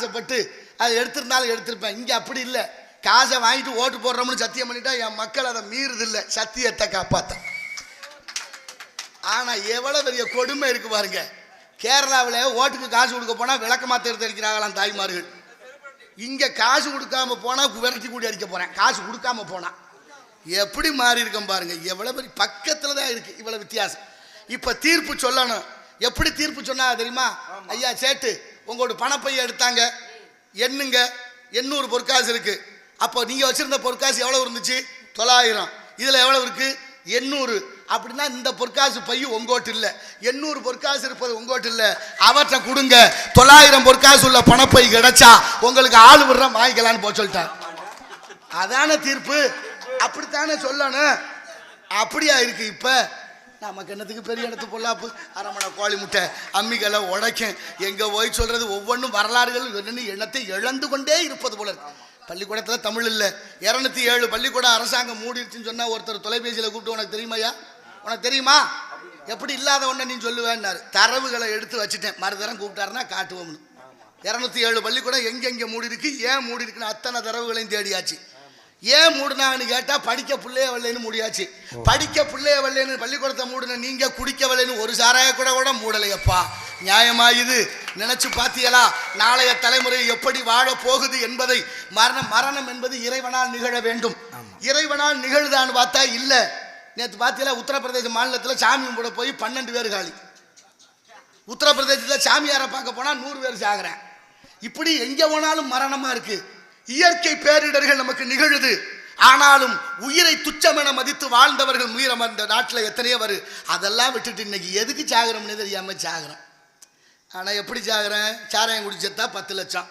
ஆசைப்பட்டு அதை எடுத்திருந்தாலும் எடுத்திருப்பேன். இங்கே அப்படி இல்லை. காசை வாங்கிட்டு ஓட்டு போடுறோம்னு சத்தியம் பண்ணிட்டா என் மக்கள் அதை மீறுதில்லை, சத்தியத்தை காப்பாற்ற. ஆனால் எவ்வளோ பெரிய கொடுமை இருக்கு பாருங்க. கேரளாவில் ஓட்டுக்கு காசு கொடுக்க போனால் விளக்க மாத்திரத்தை அடிக்கிறாங்களாம் தாய்மார்கள். இங்கே காசு கொடுக்காம போனால் விரட்டி கூடி அடிக்க போகிறேன், காசு கொடுக்காம போனால். எப்படி மாறி இருக்கோம் பாருங்க. எவ்வளோ பெரிய பக்கத்தில் தான் இருக்குது இவ்வளோ வித்தியாசம். இப்போ தீர்ப்பு சொல்லணும். எப்படி தீர்ப்பு சொன்னா தெரியுமா? ஐயா சேட்டு, உங்களோட பணப்பைய எடுத்தாங்க, எண்ணுங்க, 800 பொற்காசு இருக்கு. அப்போ நீங்கள் வச்சிருந்த பொற்காசு எவ்வளோ இருந்துச்சு? 900. இதில் எவ்வளோ இருக்கு? 800. அப்படின்னா இந்த பொற்காசு பைய உங்கோட்டு இல்லை, 800 பொற்காசு இருப்பது உங்கோட்டு இல்லை, அவற்றை கொடுங்க. 900 பொற்காசு உள்ள பணப்பை கிடைச்சா உங்களுக்கு ஆள் விடுற வாங்கிக்கலான்னு போய் சொல்லிட்டார். அதான தீர்ப்பு. அப்படித்தானே சொல்லணும். அப்படியா இருக்கு. இப்போ நமக்கு என்னத்துக்கு பெரிய இடத்து பொல்லாப்பு, அரமணை கோழி முட்டை அம்மிகளை உடைக்கும். எங்கே போய் சொல்றது? ஒவ்வொன்றும் வரலாறுகள் எண்ணத்தை இழந்து கொண்டே இருப்பது போல இருக்கு. பள்ளிக்கூடத்தில் தமிழ் இல்லை. 207 பள்ளிக்கூடம் அரசாங்கம் மூடிடுச்சுன்னு சொன்னால் ஒருத்தர் தொலைபேசியில் கூப்பிட்டு உனக்கு தெரியுமாயா, உனக்கு தெரியுமா, எப்படி இல்லாத ஒன்றை நீ சொல்லுவேன்னாரு. தரவுகளை எடுத்து வச்சுட்டேன், மறுதரம் கூப்பிட்டாருன்னா காட்டுவோம்னு. 207 பள்ளிக்கூடம் எங்கெங்கே மூடி இருக்கு, ஏன் மூடி இருக்குன்னு அத்தனை தரவுகளையும் தேடியாச்சு. ஏன் மூடினாங்கன்னு கேட்டால் படிக்க பிள்ளைய வரலன்னு மூடியாச்சு. படிக்க பிள்ளைய வரலன்னு பள்ளிக்கூடத்தை மூடின நீங்கள் குடிக்க வரலன்னு ஒரு சாராய கூட மூடலையப்பா. நியாயமா இது? நினைச்சு பார்த்தீங்களா? நாளைய தலைமுறை எப்படி வாழ போகுது என்பதை. மரணம் என்பது இறைவனால் நிகழ வேண்டும். இறைவனால் நிகழ்தான்னு பார்த்தா இல்லை. நேற்று பார்த்தீங்களா, உத்தரப்பிரதேச மாநிலத்தில் சாமி கும்பிட போய் 12 பேர் காலி. உத்தரப்பிரதேசத்தில் சாமியாரை பார்க்க போனால் 100 பேர் சாகுறேன். இப்படி எங்கே போனாலும் மரணமா இருக்கு. இயற்கை பேரிடர்கள் நமக்கு நிகழுது. ஆனாலும் உயிரை துச்சமென மதித்து வாழ்ந்தவர்கள் உயிரம் அந்த நாட்டில் எத்தனையோ வரு. அதெல்லாம் விட்டுட்டு இன்னைக்கு எதுக்கு சாகுறோம்னு தெரியாம சாகுறோம். ஆனால் எப்படி சாகுறேன்? சாராயம் குடிச்சா 10 லட்சம்,